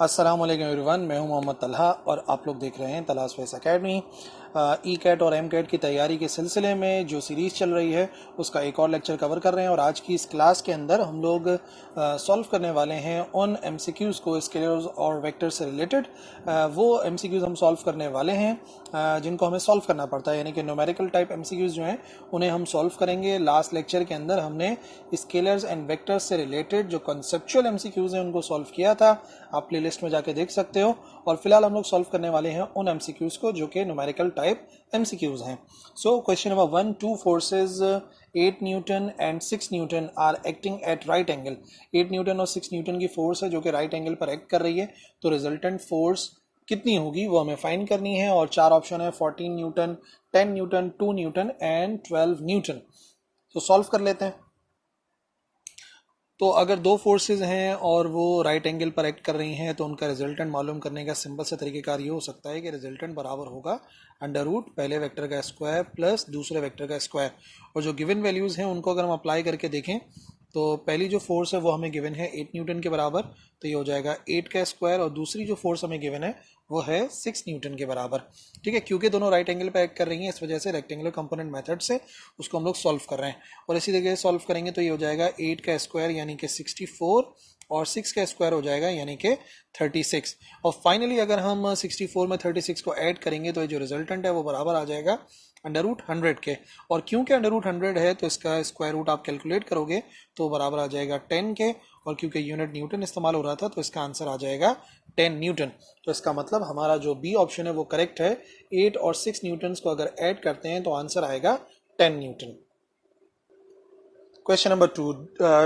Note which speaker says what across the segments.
Speaker 1: अस्सलाम वालेकुम एवरीवन, मैं हूं मोहम्मद तलहा और आप लोग देख रहे हैं तलाश फेस एकेडमी। ई कैट और एम कैट की तैयारी के सिलसिले में जो सीरीज़ चल रही है उसका एक और लेक्चर कवर कर रहे हैं और आज की इस क्लास के अंदर हम लोग सॉल्व करने वाले हैं उन एमसीक्यूज़ को स्केलर्स और वेक्टर से रिलेटेड। वो एमसीक्यूज़ हम सॉल्व करने वाले हैं जिनको हमें सॉल्व करना पड़ता है, यानी कि न्यूमेरिकल टाइप एमसीक्यूज़ जो हैं उन्हें हम सॉल्व करेंगे। लास्ट लेक्चर के अंदर हमने स्केलर्स एंड वेक्टर्स से रिलेटेड जो कॉन्सेप्चुअल एमसीक्यूज़ हैं उनको सॉल्व किया था, आप प्लेलिस्ट में जाके देख सकते हो। और फिलहाल हम लोग सॉल्व करने वाले हैं उन एमसीक्यूज़ को जो कि न्यूमेरिकल टाइप एमसीक्यूज़ हैं। So question number 1, two forces 8 newton and 6 newton are acting at right angle. 8 newton और 6 न्यूटन की फोर्स है जो कि राइट एंगल पर एक्ट कर रही है, तो रिजल्टेंट फोर्स कितनी होगी वो हमें फाइंड करनी है। और चार ऑप्शन है, 14 Newton, 10 Newton, 2 Newton and 12 Newton. तो सॉल्व कर लेते हैं। तो अगर दो फोर्सेस हैं और वो राइट एंगल पर एक्ट कर रही हैं तो उनका रिजल्टेंट मालूम करने का सिंपल सा तरीकेकार ये हो सकता है कि रिजल्टेंट बराबर होगा अंडर रूट पहले वेक्टर का स्क्वायर प्लस दूसरे वेक्टर का स्क्वायर। और जो गिवन वैल्यूज़ हैं उनको अगर हम अप्लाई करके देखें तो पहली जो फोर्स है वो हमें गिवन है 8 न्यूटन के बराबर, तो ये हो जाएगा 8 का स्क्वायर। और दूसरी जो फोर्स हमें गिवन है वो है 6 न्यूटन के बराबर। ठीक है, क्योंकि दोनों राइट एंगल पर एक्ट कर रही हैं इस वजह से रेक्टेंगुलर कंपोनेंट मेथड से उसको हम लोग सॉल्व कर रहे हैं। और इसी तरीके से सॉल्व करेंगे तो ये हो जाएगा 8 का स्क्वायर यानी कि 64 और 6 का स्क्वायर हो जाएगा यानी कि 36। और फाइनली अगर हम 64 में 36 को ऐड करेंगे तो ये जो रिजल्टेंट है वो बराबर आ जाएगा अंडर रूट 100 के। और क्योंकि अंडर रूट 100 है तो इसका स्क्वायर रूट आप कैलकुलेट करोगे तो बराबर आ जाएगा 10 के। और क्योंकि यूनिट न्यूटन इस्तेमाल हो रहा था तो इसका आंसर आ जाएगा 10 न्यूटन। तो इसका मतलब हमारा जो बी ऑप्शन है वो करेक्ट है। 8 और 6 न्यूटन को अगर ऐड करते हैं तो आंसर आएगा 10 Newton. Question number 2,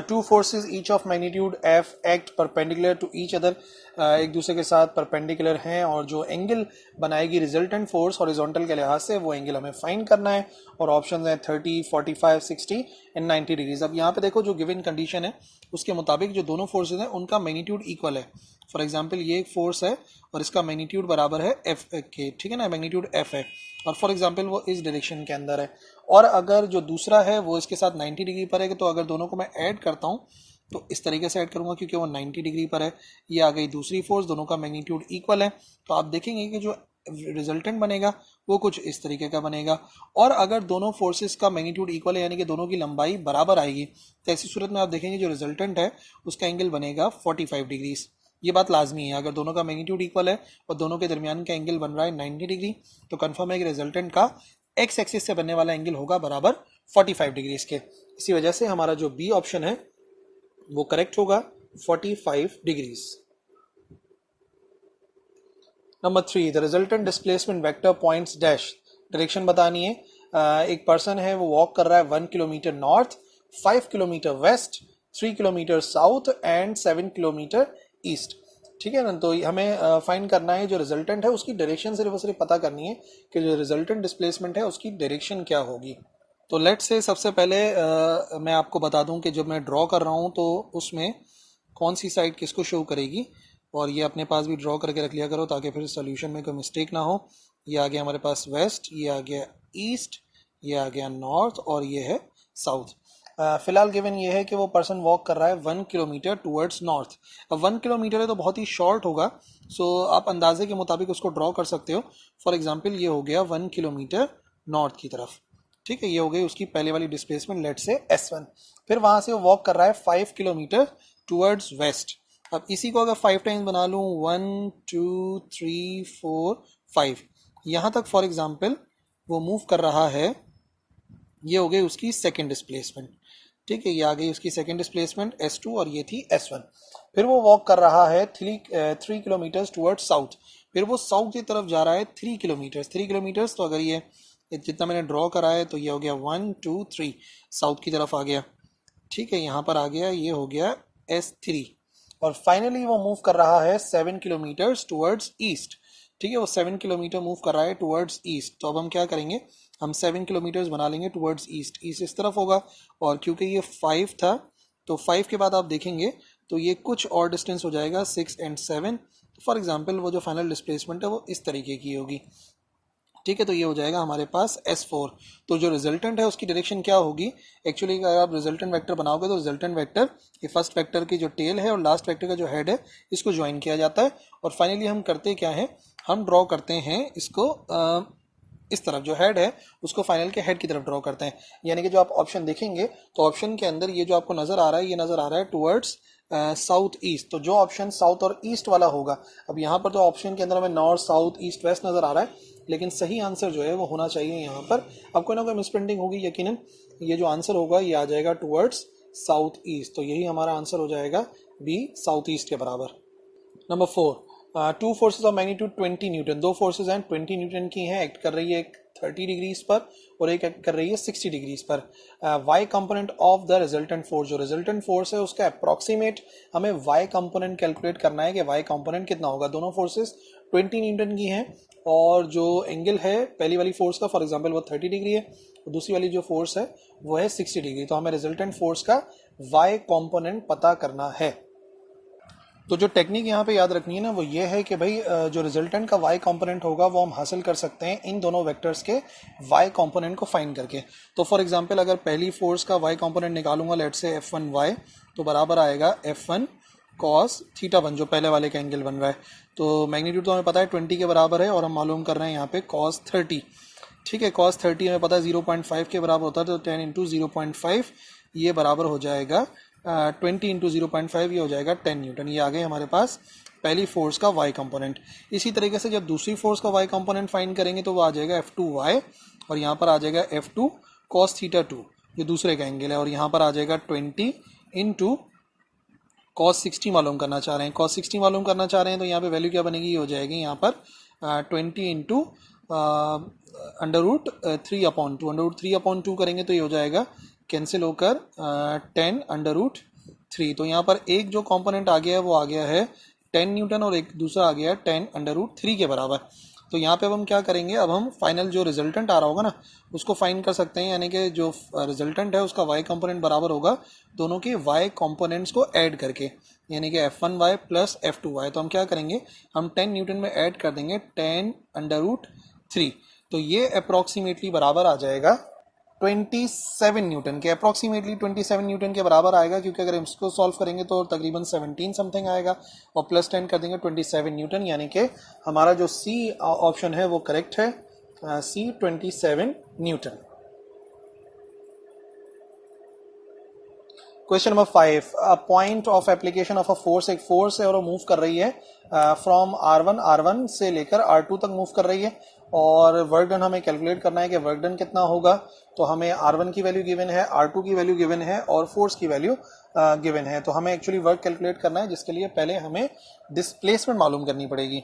Speaker 1: two forces each of magnitude f act perpendicular to each other। एक दूसरे के साथ परपेंडिकुलर हैं और जो एंगल बनाएगी रिजल्टेंट फोर्स हॉरिजॉन्टल के लिहाज से वो एंगल हमें फाइंड करना है। और ऑप्शन हैं 30, 45, 60 एंड 90 डिग्रीज। अब यहाँ पे देखो जो गिवन कंडीशन है उसके मुताबिक जो दोनों फोर्सेज हैं उनका मैग्नीट्यूड इक्वल है। फॉर एग्जाम्पल ये एक फोर्स है और इसका मैग्नीट्यूड बराबर है एफ के, ठीक है ना, मैग्नीट्यूड एफ है और फॉर एग्जाम्पल वो इस डायरेक्शन के अंदर है। और अगर जो दूसरा है वो इसके साथ 90 डिग्री पर है, तो अगर दोनों को मैं ऐड करता हूँ तो इस तरीके से ऐड करूंगा क्योंकि वो 90 डिग्री पर है। ये आ गई दूसरी फोर्स, दोनों का मैग्नीट्यूड इक्वल है। तो आप देखेंगे कि जो रिजल्टेंट बनेगा वो कुछ इस तरीके का बनेगा। और अगर दोनों फोर्सेस का मैग्नीट्यूड इक्वल है यानी कि दोनों की लंबाई बराबर आएगी तो ऐसी सूरत में आप देखेंगे जो रिजल्टेंट है उसका एंगल बनेगा 45 डिग्रीज। ये बात लाजमी है, अगर दोनों का मैग्नीट्यूड इक्वल है और दोनों के दरमियान का एंगल बन रहा है 90 डिग्री तो कंफर्म है कि रिजल्टेंट का एक्स एक्सिस से बनने वाला एंगल होगा बराबर 45 डिग्रीज के। इसी वजह से हमारा जो बी ऑप्शन है वो करेक्ट होगा 45 degrees. Number 3, the resultant displacement vector points dash. Direction बतानी है। एक पर्सन है वो वॉक कर रहा है 1 kilometre north, 5 kilometre west, 3 kilometre south and 7 kilometre east. ठीक है ना, तो हमें फाइंड करना है जो रिजल्टेंट है उसकी डायरेक्शन सिर्फ और सिर्फ पता करनी है कि जो रिजल्टेंट डिस्प्लेसमेंट है उसकी डायरेक्शन क्या होगी। तो लेट्स से सबसे पहले मैं आपको बता दूं कि जब मैं ड्रॉ कर रहा हूं तो उसमें कौन सी साइड किसको शो करेगी, और ये अपने पास भी ड्रॉ करके रख लिया करो ताकि फिर सोल्यूशन में कोई मिस्टेक ना हो। ये आ गया हमारे पास वेस्ट, ये आ गया ईस्ट, ये आ गया नॉर्थ और ये है साउथ। फिलहाल गिवन ये है कि वो पर्सन वॉक कर रहा है 1 किलोमीटर टूवर्ड्स नॉर्थ। अब 1 किलोमीटर है तो बहुत ही शॉर्ट होगा, सो आप अंदाजे के मुताबिक उसको ड्रॉ कर सकते हो। फॉर एग्जांपल ये हो गया 1 किलोमीटर नॉर्थ की तरफ। ठीक है, ये हो गई उसकी पहले वाली डिस्प्लेसमेंट, लेट से S1। फिर वहां से वो वॉक कर रहा है 5 किलोमीटर टूवर्ड्स वेस्ट। अब इसी को अगर 5 टाइम्स बना लूँ 1 2 3 4 5, यहाँ तक फॉर एग्जांपल वो मूव कर रहा है। ये हो गई उसकी सेकेंड डिस्प्लेसमेंट। ठीक है, ये आ गई उसकी सेकेंड डिस्प्लेसमेंट S2 और ये थी S1। फिर वो वॉक कर रहा है 3 किलोमीटर्स टूवर्ड्स साउथ। फिर वो साउथ की तरफ जा रहा है 3 किलोमीटर्स। तो अगर ये जितना मैंने ड्रॉ करा है तो ये हो गया 1 2 3 साउथ की तरफ आ गया। ठीक है, यहाँ पर आ गया, ये हो गया S3। और फाइनली वो मूव कर रहा है 7 किलोमीटर्स टूवर्ड्स ईस्ट। ठीक है, वो 7 किलोमीटर मूव कर रहा है टूवर्ड्स ईस्ट। तो अब हम क्या करेंगे, हम 7 किलोमीटर्स बना लेंगे टूवर्ड्स ईस्ट। ईस्ट इस तरफ होगा और क्योंकि ये 5 था तो 5 के बाद आप देखेंगे तो ये कुछ और डिस्टेंस हो जाएगा 6 एंड 7। फॉर एग्जाम्पल वो जो फाइनल डिस्प्लेसमेंट है वो इस तरीके की होगी। ठीक है, तो ये हो जाएगा हमारे पास S4। तो जो रिजल्टेंट है उसकी डायरेक्शन क्या होगी, एक्चुअली अगर आप रिजल्टेंट वेक्टर बनाओगे तो रिजल्टेंट वेक्टर ये फर्स्ट वेक्टर की जो टेल है और लास्ट वेक्टर का जो हेड है इसको ज्वाइन किया जाता है, और फाइनली हम करते क्या है, हम ड्रॉ करते हैं इसको इस तरफ, जो हेड है उसको फाइनल के हेड की तरफ ड्रॉ करते हैं। यानी कि जो आप ऑप्शन देखेंगे तो ऑप्शन के अंदर ये जो आपको नजर आ रहा है, ये नजर आ रहा है टुवर्ड्स साउथ ईस्ट। तो जो ऑप्शन साउथ और ईस्ट वाला होगा, अब यहाँ पर तो ऑप्शन के अंदर हमें नॉर्थ साउथ ईस्ट वेस्ट नजर आ रहा है, लेकिन सही आंसर जो है वो होना चाहिए यहाँ पर। अब कोई ना कोई मिसप्रिंटिंग होगी यकीनन, ये जो आंसर होगा ये आ जाएगा टुवर्ड्स साउथ ईस्ट। तो यही हमारा आंसर हो जाएगा बी, साउथ ईस्ट के बराबर। Number 4, two forces of magnitude 20 Newton. दो फोर्सेज हैं 20 न्यूटन की हैं, एक्ट कर रही है एक 30 डिग्रीज पर और एक एक्ट कर रही है 60 डिग्रीज पर। Y component of the resultant force, जो रिजल्टेंट फोर्स है उसका अप्रॉक्सीमेट हमें वाई कंपोनेंट कैलकुलेट करना है कि वाई कंपोनेंट कितना होगा। दोनों फोर्सेज 20 न्यूटन की हैं और जो एंगल है पहली वाली फोर्स का फॉर एग्जांपल वो 30 डिग्री है और दूसरी वाली जो फोर्स है वो है 60 डिग्री। तो हमें रिजल्टेंट फोर्स का वाई कंपोनेंट पता करना है। तो जो टेक्निक यहाँ पे याद रखनी है ना वो ये है कि भाई जो रिजल्टेंट का वाई कंपोनेंट होगा वो हम हासिल कर सकते हैं इन दोनों वेक्टर्स के वाई कंपोनेंट को फाइंड करके। तो फॉर एग्जांपल अगर पहली फोर्स का वाई कंपोनेंट निकालूंगा, लेट्स से F1y, तो बराबर आएगा F1 cos θ1, जो पहले वाले का एंगल बन रहा है। तो मैग्नीट्यूड तो हमें पता है 20 के बराबर है और हम मालूम कर रहे हैं यहाँ पे cos 30। ठीक है, cos 30 हमें पता है 0.5 के बराबर होता है, तो 10 इंटू 0.5 ये बराबर हो जाएगा 20 इंटू 0.5, ये हो जाएगा 10 न्यूटन। ये आ गए हमारे पास पहली फोर्स का वाई कंपोनेंट। इसी तरीके से जब दूसरी फोर्स का वाई कंपोनेंट फाइंड करेंगे तो वो आ जाएगा F2y और यहाँ पर आ जाएगा F2 cos θ2, ये दूसरे का एंगल है, और यहाँ पर आ जाएगा 20 इंटू cos 60 मालूम करना चाह रहे हैं। cos 60 मालूम करना चाह रहे हैं तो यहाँ पे वैल्यू क्या बनेगी, ये हो जाएगी यहाँ पर 20 इंटू √3/2, √3/2 करेंगे तो ये हो जाएगा कैंसिल होकर 10 √3। तो यहाँ पर एक जो कंपोनेंट आ गया है वो आ गया है 10 न्यूटन और एक दूसरा आ गया है 10 √3 के बराबर। तो यहाँ पे अब हम क्या करेंगे, अब हम फाइनल जो रिजल्टेंट आ रहा होगा ना उसको फाइंड कर सकते हैं, यानी कि जो रिजल्टेंट है उसका वाई कंपोनेंट बराबर होगा दोनों के वाई कंपोनेंट्स को ऐड करके, यानी कि F1y प्लस F2y। तो हम क्या करेंगे, हम 10 न्यूटन में ऐड कर देंगे 10 √3, तो ये अप्रॉक्सीमेटली बराबर आ जाएगा 27 न्यूटन के, अप्रॉक्सीमेटली 27 न्यूटन के बराबर आएगा, क्योंकि अगर हम इसको सॉल्व करेंगे तो तकरीबन 17 समथिंग आएगा और प्लस 10 कर देंगे 27 न्यूटन, यानी कि हमारा जो सी ऑप्शन है वो करेक्ट है, सी 27 Newton. Question number 5, point of application of a force, एक फोर्स है और वो मूव कर रही है फ्रॉम R1 से लेकर R2 तक मूव कर रही है, और वर्क डन हमें कैलकुलेट करना है कि वर्क डन कितना होगा। तो हमें R1 की वैल्यू गिवन है, R2 की वैल्यू गिवन है और फोर्स की वैल्यू गिवन है। तो हमें एक्चुअली वर्क कैलकुलेट करना है, जिसके लिए पहले हमें डिस्प्लेसमेंट मालूम करनी पड़ेगी।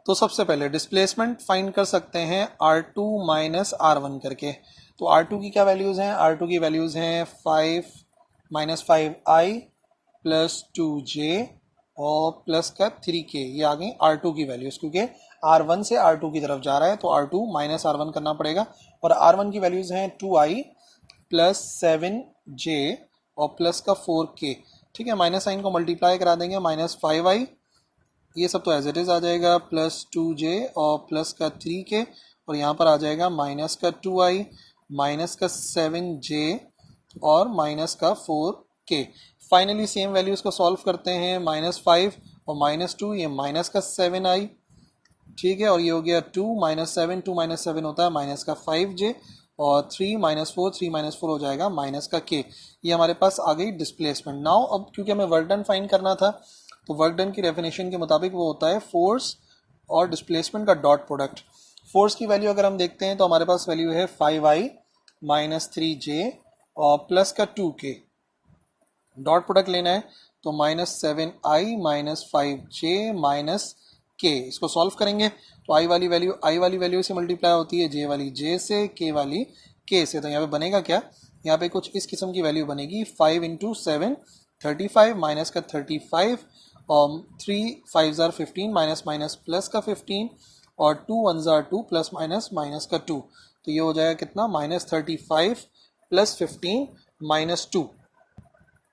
Speaker 1: तो सबसे पहले डिस्प्लेसमेंट फाइंड कर सकते हैं R2 माइनस R1 करके। तो R2 की क्या वैल्यूज़ हैं, R2 की वैल्यूज़ हैं 5 माइनस 5i प्लस 2j और प्लस का 3k, ये आ गई R2 की वैल्यूज़, क्योंकि R1 से R2 की तरफ जा रहा है तो R2 माइनस R1 करना पड़ेगा। और R1 की वैल्यूज़ हैं 2i प्लस 7j और प्लस का 4k। ठीक है, माइनस साइन को मल्टीप्लाई करा देंगे, माइनस 5i, ये सब तो एज इट इज़ आ जाएगा, प्लस 2j और प्लस का 3k, और यहाँ पर आ जाएगा माइनस का 2i माइनस का 7j और माइनस का 4k। फाइनली सेम वैल्यूज़ को सॉल्व करते हैं, माइनस 5 और माइनस 2, ये माइनस का 7i, ठीक है, और ये हो गया 2 माइनस 7, 2 माइनस 7 होता है माइनस का 5j, और 3 माइनस 4, 3 माइनस 4 हो जाएगा माइनस का k। ये हमारे पास आ गई डिस्प्लेसमेंट। नाउ अब क्योंकि हमें वर्क डन फाइंड करना था, तो वर्क डन की डेफिनेशन के मुताबिक वो होता है फोर्स और डिस्प्लेसमेंट का डॉट प्रोडक्ट। फोर्स की वैल्यू अगर हम देखते हैं तो हमारे पास वैल्यू है 5i माइनस 3j और प्लस का 2k। डॉट प्रोडक्ट लेना है तो minus 7i minus 5j minus k, इसको सॉल्व करेंगे तो i वाली वैल्यू से मल्टीप्लाई होती है j वाली j से, k वाली k से। तो यहाँ पे बनेगा क्या, यहाँ पे कुछ इस किस्म की वैल्यू बनेगी, 5 इंटू 7 35 माइनस का 35 और 3 5 ज़ार 15 माइनस माइनस प्लस का 15 और 2 1 ज़ार 2 प्लस माइनस माइनस का 2। तो ये हो जाएगा कितना, माइनस 35 प्लस 15 माइनस 2।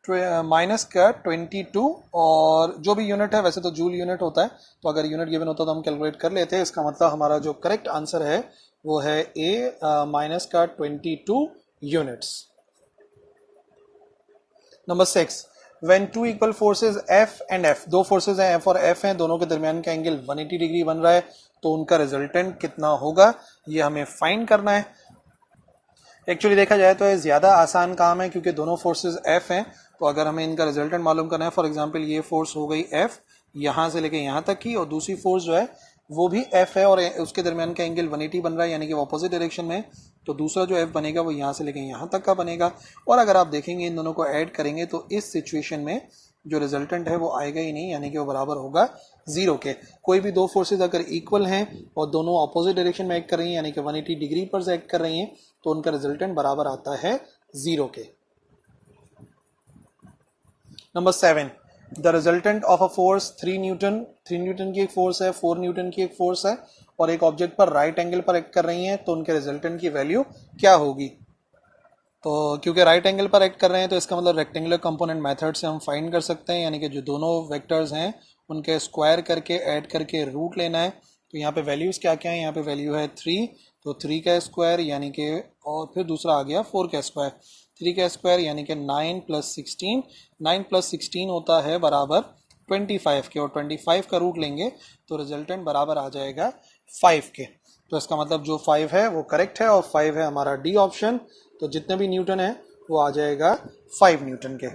Speaker 1: माइनस का 22 और जो भी यूनिट है, वैसे तो जूल यूनिट होता है, तो अगर यूनिट गिवन होता तो हम कैलकुलेट कर लेते हैं। इसका मतलब हमारा जो करेक्ट आंसर है वो है ए माइनस का 22 units. Number 6, when two equal forces F and F, दो फोर्सेज हैं F और F हैं, दोनों के दरमियान का एंगल 180 डिग्री बन रहा है, तो उनका रिजल्टेंट कितना होगा ये हमें फाइंड करना है। एक्चुअली देखा जाए तो ये ज़्यादा आसान काम है क्योंकि दोनों फोर्सेज F हैं, तो अगर हमें इनका रिजल्टेंट मालूम करना है, फॉर एग्जांपल ये फोर्स हो गई F यहाँ से लेके यहाँ तक की, और दूसरी फोर्स जो है वो भी F है और उसके दरमियान का एंगल 180 बन रहा है, यानी कि ऑपोजिट डायरेक्शन में, तो दूसरा जो F बनेगा वो यहाँ से लेके यहाँ तक का बनेगा। और अगर आप देखेंगे इन दोनों को ऐड करेंगे तो इस सिचुएशन में जो रिजल्टेंट है वो आएगा ही नहीं, यानी कि वो बराबर होगा जीरो के। कोई भी दो फोर्सेज अगर इक्वल हैं और दोनों ऑपोजिट डायरेक्शन में एक्ट कर रही हैं, यानी कि 180 डिग्री पर एक्ट कर रही हैं, तो उनका रिजल्टेंट बराबर आता है जीरो के। Number 7, the resultant of a force 3 Newton, 3 Newton की एक फोर्स है, 4 न्यूटन की एक फोर्स है और एक ऑब्जेक्ट पर राइट एंगल पर एक्ट कर रही हैं, तो उनके रिजल्टेंट की वैल्यू क्या होगी। तो क्योंकि राइट एंगल पर एक्ट कर रहे हैं तो इसका मतलब रेक्टेंगुलर कंपोनेंट मेथड से हम फाइंड कर सकते हैं, यानी कि जो दोनों वेक्टर्स हैं उनके स्क्वायर करके ऐड करके रूट लेना है। तो यहाँ पे वैल्यूज़ क्या क्या है, यहाँ पे वैल्यू है 3, तो 3 का स्क्वायर यानी कि, और फिर दूसरा आ गया 4 का स्क्वायर, 3 का स्क्वायर यानी कि 9 + 16, 9 + 16 होता है बराबर 25 के, और 25 का रूट लेंगे तो रिजल्टेंट बराबर आ जाएगा 5 के। तो इसका मतलब जो 5 है वो करेक्ट है और 5 है हमारा डी ऑप्शन। तो जितने भी न्यूटन है वो आ जाएगा 5 न्यूटन के।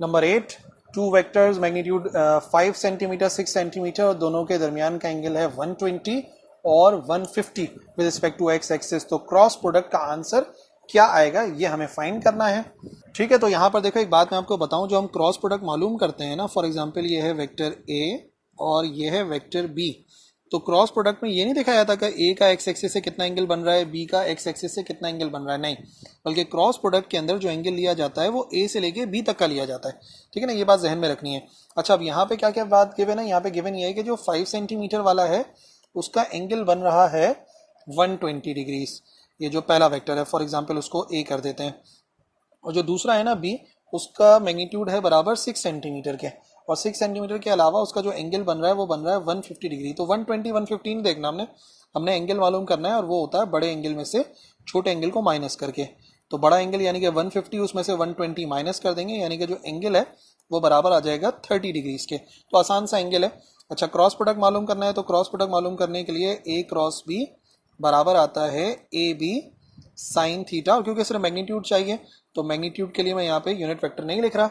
Speaker 1: Number 8, two vectors magnitude 5 centimetre 6 centimetre और दोनों के दरमियान का एंगल है 120 और 150 with respect to X axis, तो क्रॉस प्रोडक्ट का आंसर क्या आएगा ये हमें फाइंड करना है। ठीक है, तो यहाँ पर देखो एक बात मैं आपको बताऊं, जो हम क्रॉस प्रोडक्ट मालूम करते हैं ना, फॉर एग्जांपल ये है वेक्टर ए और ये है वेक्टर बी, तो क्रॉस प्रोडक्ट में ये नहीं देखा जाता कि ए का एक्स एक्सिस से कितना एंगल बन रहा है, बी का एक्स एक्सिस से कितना एंगल बन रहा है, नहीं, बल्कि क्रॉस प्रोडक्ट के अंदर जो एंगल लिया जाता है वो ए से लेके बी तक का लिया जाता है। ठीक है ना, ये बात जहन में रखनी है। अच्छा, अब यहाँ पे क्या क्या बात गिवन है, यहाँ पे गिवन ये है कि जो 5 सेंटीमीटर वाला है उसका एंगल बन रहा है 120 डिग्रीज, ये जो पहला वेक्टर है, फॉर एग्जाम्पल उसको ए कर देते हैं, और जो दूसरा है ना बी, उसका मैग्नीट्यूड है बराबर 6 सेंटीमीटर के, और 6 सेंटीमीटर के अलावा उसका जो एंगल बन रहा है वो बन रहा है 150 डिग्री। तो 120 150 नहीं देखना हमने, हमने एंगल मालूम करना है, और वो होता है बड़े एंगल में से छोटे एंगल को माइनस करके। तो बड़ा एंगल यानी कि 150, उसमें से 120 माइनस कर देंगे, यानी कि जो एंगल है वो बराबर आ जाएगा 30 डिग्रीज के। तो आसान सा एंगल है। अच्छा, क्रॉस प्रोडक्ट मालूम करना है, तो क्रॉस प्रोडक्ट मालूम करने के लिए ए क्रॉस बी बराबर आता है ए बी साइन थीटा, और क्योंकि सिर्फ मैग्नीट्यूड चाहिए तो मैग्नीट्यूड के लिए मैं यहाँ पे यूनिट वेक्टर नहीं लिख रहा।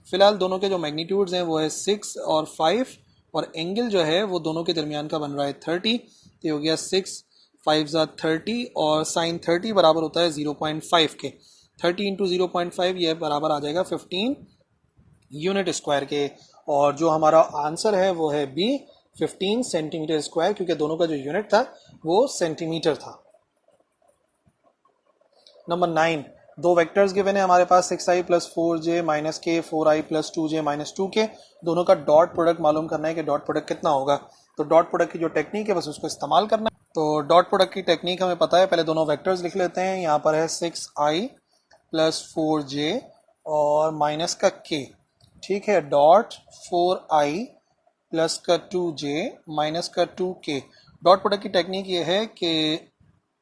Speaker 1: फिलहाल दोनों के जो मैग्नीट्यूड्स हैं वो है 6 और 5, और एंगल जो है वो दोनों के दरमियान का बन रहा है 30, तो हो गया 6 5 ज़ा 30 और साइन 30 बराबर होता है 0.5 के। 30 इंटू 0.5 ये बराबर आ जाएगा 15 यूनिट स्क्वायर के, और जो हमारा आंसर है वो है बी 15 सेंटीमीटर स्क्वायर, क्योंकि दोनों का जो यूनिट था वो सेंटीमीटर था। नंबर 9, दो वेक्टर्स गिवन है हमारे पास 6i + 4j - k 4i + 2j - 2k, दोनों का डॉट प्रोडक्ट मालूम करना है कि डॉट प्रोडक्ट कितना होगा। तो डॉट प्रोडक्ट की जो टेक्निक है बस उसको इस्तेमाल करना है। तो डॉट प्रोडक्ट की टेक्निक हमें पता है, पहले दोनों वेक्टर्स लिख लेते हैं। यहाँ पर है 6i + 4j और माइनस का k, ठीक है, dot 4i + 2j - 2k। Dot product की टेक्निक ये है कि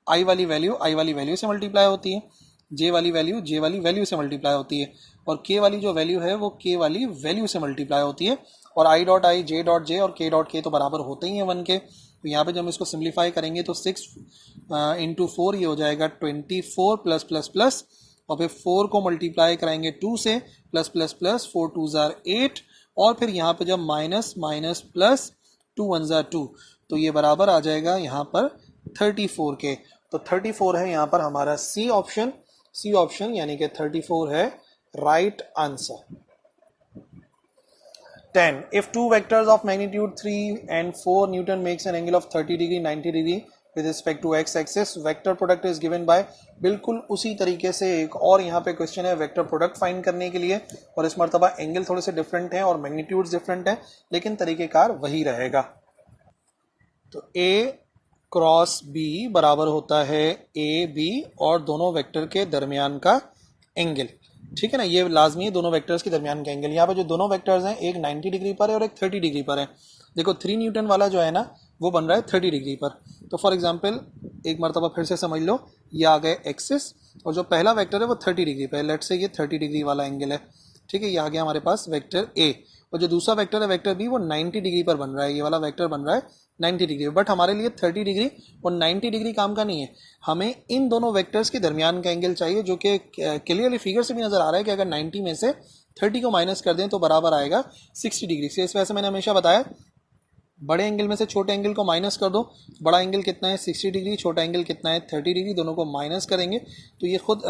Speaker 1: आई वाली वैल्यू से मल्टीप्लाई होती है, जे वाली वैल्यू से मल्टीप्लाई होती है, और के वाली जो वैल्यू है वो के वाली वैल्यू से मल्टीप्लाई होती है, और I dot I, J dot J और के डॉट के तो बराबर होते ही हैं 1 के। तो यहाँ पे जब हम इसको सिंप्लीफाई करेंगे तो 6 इंटू 4 ये हो जाएगा 24 प्लस प्लस प्लस, और फिर 4 को मल्टीप्लाई कराएंगे 2 से, प्लस प्लस प्लस 4 2 ज़ार 8, और फिर यहाँ पे जब माइनस माइनस प्लस 2 1 ज़ार 2, तो ये बराबर आ जाएगा यहाँ पर 34 के। तो 34 है यहाँ पर हमारा सी ऑप्शन यानी कि 34 है right answer. 10, if two vectors of magnitude 3 and 4 Newton makes an angle of 30 degree 90 degree with respect to x axis, vector product is given by, बिल्कुल उसी तरीके से एक और यहाँ पे क्वेश्चन है वेक्टर प्रोडक्ट फाइंड करने के लिए, और इस मरतबा एंगल थोड़े से डिफरेंट हैं और मैग्नीट्यूड्स डिफरेंट हैं, लेकिन तरीकेकार वही रहेगा। तो a क्रॉस b बराबर होता है a b और दोनों वेक्टर के दरमियान का एंगल, ठीक है ना, ये लाजमी है दोनों वेक्टर्स के दरमियान का एंगल। यहाँ पे जो दोनों वेक्टर्स हैं एक 90 डिग्री पर है और एक 30 डिग्री पर है। देखो 3 न्यूटन वाला जो है ना वो बन रहा है 30 डिग्री पर। तो फॉर एग्जांपल एक मरतबा फिर से समझ लो, ये आ गए एक्सिस और जो पहला वेक्टर है वो 30 डिग्री पर है। लेट्स से ये 30 डिग्री वाला एंगल है, ठीक है, ये आ गया हमारे पास वेक्टर ए। और जो दूसरा वेक्टर है वेक्टर बी वो 90 डिग्री पर बन रहा है, ये वाला वेक्टर बन रहा है 90 डिग्री। बट हमारे लिए 30 डिग्री और 90 डिग्री काम का नहीं है, हमें इन दोनों वेक्टर्स के दरमियान का एंगल चाहिए, जो कि क्लियरली फिगर से भी नजर आ रहा है कि अगर 90 में से 30 को माइनस कर दें तो बराबर आएगा 60 डिग्री से। इस वजह से मैंने हमेशा बताया बड़े एंगल में से छोटे एंगल को माइनस कर दो। बड़ा एंगल कितना है 60 डिग्री, छोटा एंगल कितना है 30 डिग्री, दोनों को माइनस करेंगे तो ये खुद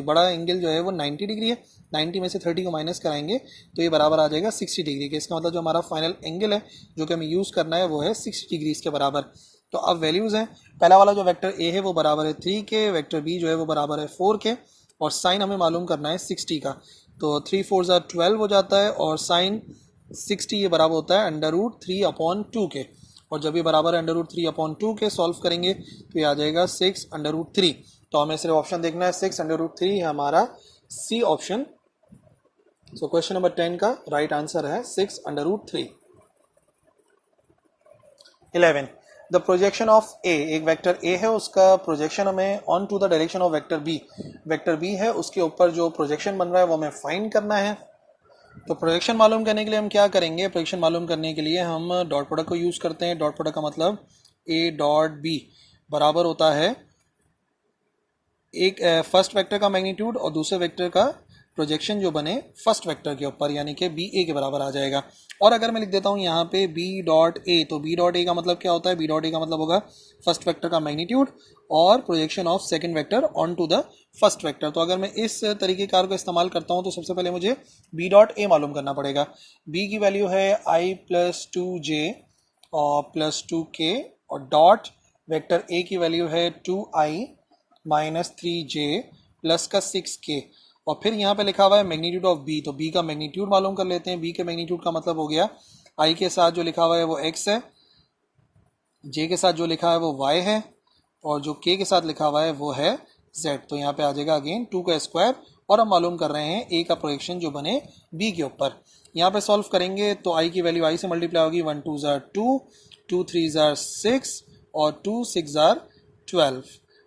Speaker 1: बड़ा एंगल जो है वो 90 डिग्री है, 90 में से 30 को माइनस कराएंगे तो ये बराबर आ जाएगा 60 डिग्री के। इसका मतलब जो हमारा फाइनल एंगल है जो कि हमें यूज़ करना है वो है 60 डिग्री इसके बराबर। तो अब वैल्यूज़ हैं, पहला वाला जो वेक्टर ए है वो बराबर है 3 के, वेक्टर बी जो है वो बराबर है 4 के, और साइन हमें मालूम करना है 60 का। तो 3 4 12 हो जाता है और साइन 60 ये बराबर होता है √3/2 के। और जब ये बराबर है √3/2 के, सॉल्व करेंगे तो ये आ जाएगा 6√3। तो हमें सिर्फ ऑप्शन देखना है 6√3 हमारा C option. So question number 10 का राइट आंसर है 6√3। 11 द प्रोजेक्शन ऑफ ए, एक वेक्टर ए है उसका प्रोजेक्शन हमें onto the direction of vector B, vector B है उसके ऊपर जो प्रोजेक्शन बन रहा है वो हमें फाइंड करना है। तो प्रोजेक्शन मालूम करने के लिए हम क्या करेंगे, प्रोजेक्शन मालूम करने के लिए हम डॉट प्रोडक्ट को यूज़ करते हैं। डॉट प्रोडक्ट का मतलब ए डॉट बी बराबर होता है एक फर्स्ट वेक्टर का मैग्नीट्यूड और दूसरे वेक्टर का प्रोजेक्शन जो बने फर्स्ट वेक्टर के ऊपर, यानी कि बी ए के बराबर आ जाएगा। और अगर मैं लिख देता हूँ यहाँ पे बी डॉट ए, तो बी डॉट ए का मतलब क्या होता है, बी डॉट ए का मतलब होगा फर्स्ट वेक्टर का मैग्नीट्यूड और projection of second vector onto the first vector. तो अगर मैं इस तरीके कार को इस्तेमाल करता हूँ तो सबसे पहले मुझे बी डॉट ए मालूम करना पड़ेगा। बी की वैल्यू है आई प्लस 2j और प्लस 2k, और डॉट वेक्टर ए की वैल्यू है 2i माइनस 3j प्लस का 6k, और फिर यहाँ पे लिखा हुआ है मैग्नीट्यूड ऑफ बी। तो बी का मैग्नीट्यूड मालूम कर लेते हैं। बी के मैग्नीट्यूड का मतलब हो गया आई के साथ जो लिखा हुआ है वो x है, जे के साथ जो लिखा है वो y है, और जो k के साथ लिखा हुआ है वो है z। तो यहाँ पे आ जाएगा अगेन 2 का स्क्वायर, और हम मालूम कर रहे हैं a का प्रोजेक्शन जो बने b के ऊपर। यहाँ पे सॉल्व करेंगे तो i की वैल्यू i से मल्टीप्लाई होगी, 1 2 2, 2 3 6 और 2 6 12।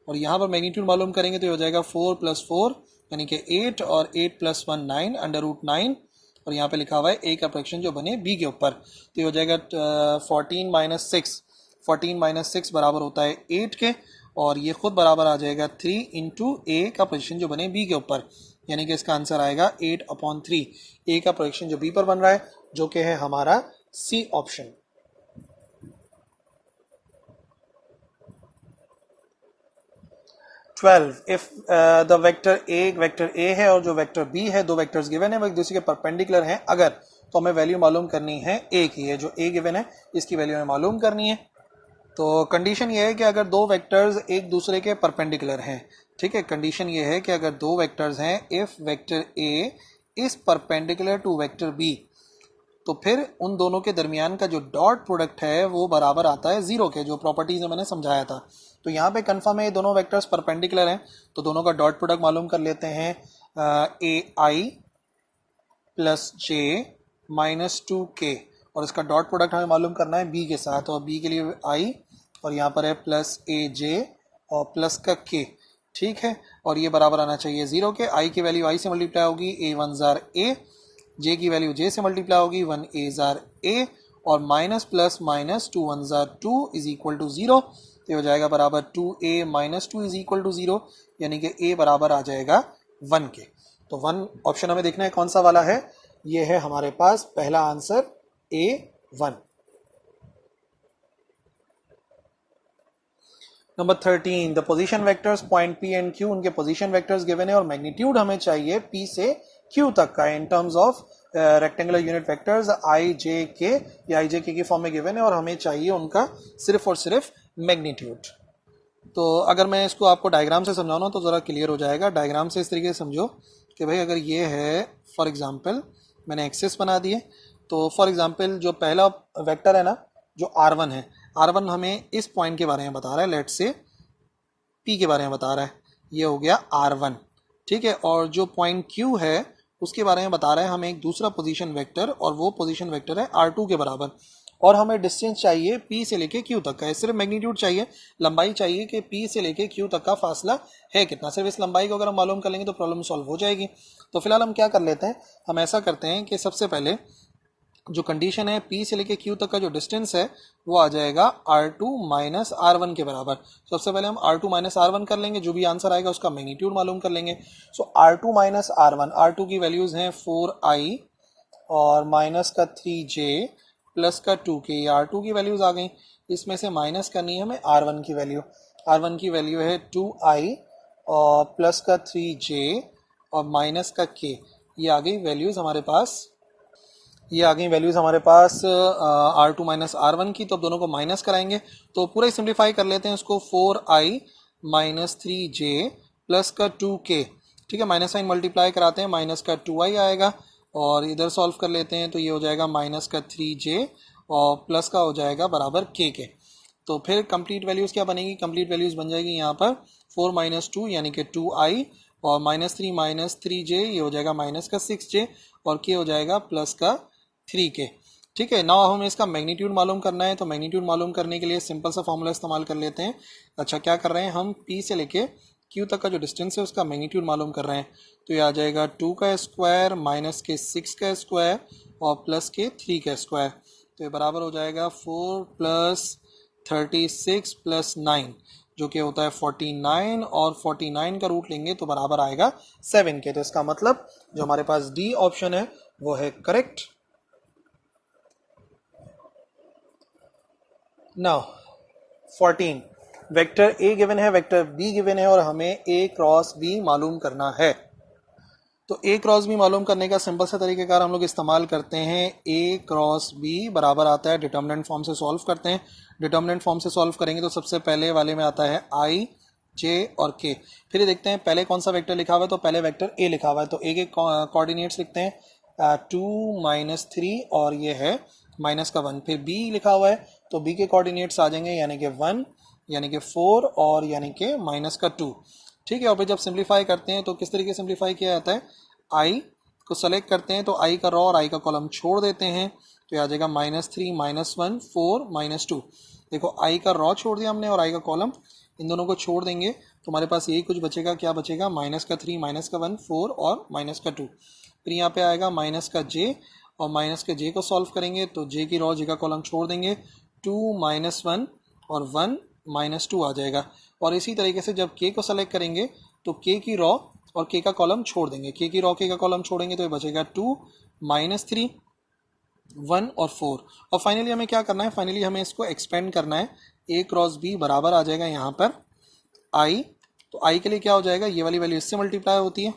Speaker 1: और यहाँ पर मैग्नीट्यूड मालूम करेंगे तो हो जाएगा 4 + 4 यानी कि 8, और 8 + 1 9 √9, और यहाँ पे लिखा हुआ है ए का प्रोजेक्शन जो बने बी के ऊपर। तो ये हो जाएगा 14 - 6 बराबर होता है 8 के, और ये खुद बराबर आ जाएगा 3 × ए का प्रोजेक्शन जो बने बी के ऊपर, यानी कि इसका आंसर आएगा 8/3। ए का प्रोजेक्शन जो बी पर बन रहा है जो कि है हमारा C option. 12 if the vector A है और जो वेक्टर बी है, दो वेक्टर्स गिवन है वो एक दूसरे के परपेंडिकुलर हैं अगर, तो हमें वैल्यू मालूम करनी है ए की है। जो ए गिवन है इसकी वैल्यू हमें मालूम करनी है। तो कंडीशन ये है कि अगर दो वेक्टर्स एक दूसरे के परपेंडिकुलर हैं, ठीक है, कंडीशन ये है कि अगर दो वेक्टर्स हैं, if vector A is perpendicular to vector B, तो फिर उन दोनों के दरमियान का जो डॉट प्रोडक्ट है वो बराबर आता है 0 के, जो प्रॉपर्टीज में मैंने समझाया था। तो यहाँ पे कंफर्म है ये दोनों वेक्टर्स परपेंडिकुलर हैं, तो दोनों का डॉट प्रोडक्ट मालूम कर लेते हैं। AI + j - 2k, और इसका डॉट प्रोडक्ट हमें मालूम करना है b के साथ, और b के लिए i, और यहाँ पर है +AJ और प्लस का k, ठीक है, और ये बराबर आना चाहिए 0 के। i की वैल्यू i से मल्टीप्लाई होगी, a1 a, j की वैल्यू j से मल्टीप्लाई होगी, 1a a, और माइनस प्लस माइनस 2 1 2 = 0। तो हो जाएगा बराबर 2a - 2 = 0, यानी कि a बराबर आ जाएगा 1 के। तो 1 ऑप्शन हमें देखना है कौन सा वाला है, ये है हमारे पास पहला answer A1। Number 13 the position vectors point P and Q, उनके पोजीशन वेक्टर्स गिवन है और मैग्नीट्यूड हमें चाहिए P से Q तक का in terms of rectangular unit vectors IJK, या IJK की फॉर्म में गिवन है और हमें चाहिए उनका सिर्फ और सिर्फ मैग्नीट्यूड। तो अगर मैं इसको आपको डायग्राम से समझाऊँ ना तो ज़रा क्लियर हो जाएगा। डायग्राम से इस तरीके से समझो कि भाई अगर ये है फॉर एग्जांपल मैंने एक्सेस बना दिए, तो फॉर एग्जांपल जो पहला वेक्टर है ना जो R1 है, R1 हमें इस पॉइंट के बारे में बता रहा है, लेट से P के बारे में बता रहा है, ये हो गया R1, ठीक है, और जो पॉइंट Q है उसके बारे में बता रहा है हमें एक दूसरा पोजीशन वेक्टर, और वो पोजीशन वेक्टर है R2 के बराबर, और हमें डिस्टेंस चाहिए P से लेके Q तक का है। सिर्फ मैग्नीट्यूड चाहिए, लंबाई चाहिए कि P से लेके Q तक का फासला है कितना। सिर्फ इस लंबाई को अगर हम मालूम कर लेंगे तो प्रॉब्लम सॉल्व हो जाएगी। तो फिलहाल हम क्या कर लेते हैं, हम ऐसा करते हैं कि सबसे पहले जो कंडीशन है P से लेके Q तक का जो डिस्टेंस है वो आ जाएगा R2 माइनस R1 के बराबर। सबसे पहले हम R2 माइनस R1 कर लेंगे, जो भी आंसर आएगा उसका मैग्नीट्यूड मालूम कर लेंगे। सो R2 माइनस R1, R2 की वैल्यूज हैं 4i और माइनस का 3j प्लस का 2k, R2 की वैल्यूज आ गई। इसमें से माइनस करनी है हमें R1 की वैल्यू। R1 की वैल्यू है 2i और प्लस का 3j और माइनस का k। ये आ गई वैल्यूज हमारे पास, ये आ गई वैल्यूज हमारे पास R2 माइनस R1 की। तो अब दोनों को माइनस कराएंगे तो पूरा ही सिंप्लीफाई कर लेते हैं उसको। 4i माइनस 3j प्लस का 2k, ठीक है, माइनस साइन मल्टीप्लाई कराते हैं, माइनस का 2i आएगा, और इधर सॉल्व कर लेते हैं तो ये हो जाएगा माइनस का 3j और प्लस का हो जाएगा बराबर k के। तो फिर कंप्लीट वैल्यूज क्या बनेगी, कंप्लीट वैल्यूज बन जाएगी यहाँ पर 4 माइनस 2 यानी कि 2i और माइनस 3 जे, ये हो जाएगा माइनस का 6j और k हो जाएगा प्लस का 3k। ठीक है, नाउ हमें इसका मैग्नीट्यूड मालूम करना है, तो मैग्नीट्यूड मालूम करने के लिए सिंपल सा फॉर्मूला इस्तेमाल कर लेते हैं। अच्छा, क्या कर रहे हैं हम, P से लेके Q तक का जो डिस्टेंस है उसका मैग्नीट्यूड मालूम कर रहे हैं। तो ये आ जाएगा 2 का स्क्वायर माइनस के 6 का स्क्वायर और प्लस के 3 का स्क्वायर। तो ये बराबर हो जाएगा 4 प्लस 36 प्लस 9, जो कि होता है 49, और 49 का रूट लेंगे तो बराबर आएगा 7 के। तो इसका मतलब जो हमारे पास डी ऑप्शन है वो है correct. Now 14, vector A given है, वेक्टर बी गिवन है, और हमें ए क्रॉस बी मालूम करना है। तो ए क्रॉस बी मालूम करने का सिंपल सा तरीक़ेकार हम लोग इस्तेमाल करते हैं। ए क्रॉस बी बराबर आता है, डिटर्मिनेंट फॉर्म से सॉल्व करते हैं। डिटर्मिनेंट फॉर्म से सॉल्व करेंगे तो सबसे पहले वाले में आता है आई, जे और के। फिर ये देखते हैं पहले कौन सा वेक्टर लिखा हुआ है, तो पहले वेक्टर ए लिखा हुआ है, तो ए के कोऑर्डिनेट्स लिखते हैं 2 माइनस 3 और ये है माइनस का 1। फिर बी लिखा हुआ है तो बी के कोऑर्डिनेट्स आ जाएंगे यानी कि 1, यानी कि 4 और यानी कि माइनस का 2। ठीक है, और फिर जब सिंप्लीफाई करते हैं तो किस तरीके से सिंप्लीफाई किया जाता है, आई को सेलेक्ट करते हैं तो आई का रो और आई का कॉलम छोड़ देते हैं, तो आ जाएगा -3 -1 4 -2। देखो आई का रो छोड़ दिया हमने और आई का कॉलम, इन दोनों को छोड़ देंगे तो हमारे पास यही कुछ बचेगा। क्या बचेगा, -3 -1 4 और -2। फिर यहाँ पे आएगा माइनस का जे, और माइनस के जे को सॉल्व करेंगे तो जे की रो जे का कॉलम छोड़ देंगे, 2 -1 और 1 -2 आ जाएगा। और इसी तरीके से जब के को सेलेक्ट करेंगे तो के की रो और के का कॉलम छोड़ देंगे, के की रो के का कॉलम छोड़ेंगे तो ये बचेगा 2 -3 1 और 4। और फाइनली हमें क्या करना है, फाइनली हमें इसको एक्सपेंड करना है। ए क्रॉस बी बराबर आ जाएगा यहाँ पर आई, तो आई के लिए क्या हो जाएगा, ये वाली वैल्यू इससे मल्टीप्लाई होती है,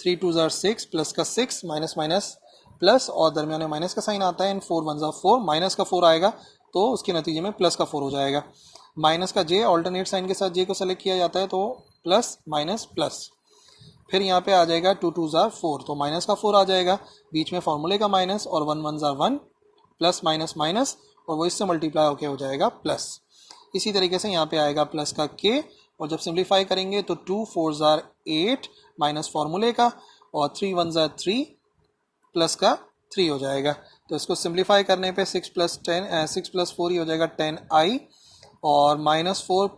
Speaker 1: 3 2 6 प्लस का 6 माइनस माइनस प्लस, और दरमियान में माइनस का साइन आता है, एंड 4 1 4, माइनस का 4 आएगा तो उसके नतीजे में प्लस का 4 हो जाएगा। माइनस का जे, ऑल्टरनेट साइन के साथ जे को सेलेक्ट किया जाता है तो प्लस माइनस प्लस। फिर यहाँ पे आ जाएगा 2 2 4, तो माइनस का 4 आ जाएगा, बीच में फॉर्मूले का माइनस, और 1 1 1 प्लस माइनस माइनस, और वो इससे मल्टीप्लाई होके हो जाएगा प्लस। इसी तरीके से यहाँ पे आएगा प्लस का के, और जब सिंप्लीफाई करेंगे तो 2 4 8 माइनस फॉर्मूले का, और 3 1 3 प्लस का 3 हो जाएगा। तो इसको सिंप्लीफाई करने पे 6 प्लस 4 ये हो जाएगा 10i, और -4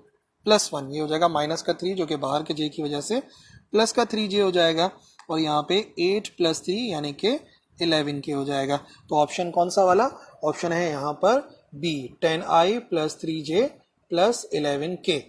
Speaker 1: प्लस 1 ये हो जाएगा माइनस का 3, जो कि बाहर के जे की वजह से प्लस का 3j हो जाएगा, और यहाँ पे 8 प्लस 3 यानी कि 11 के हो जाएगा। तो ऑप्शन कौन सा वाला, ऑप्शन है यहाँ पर B, 10i plus 3j plus 11k।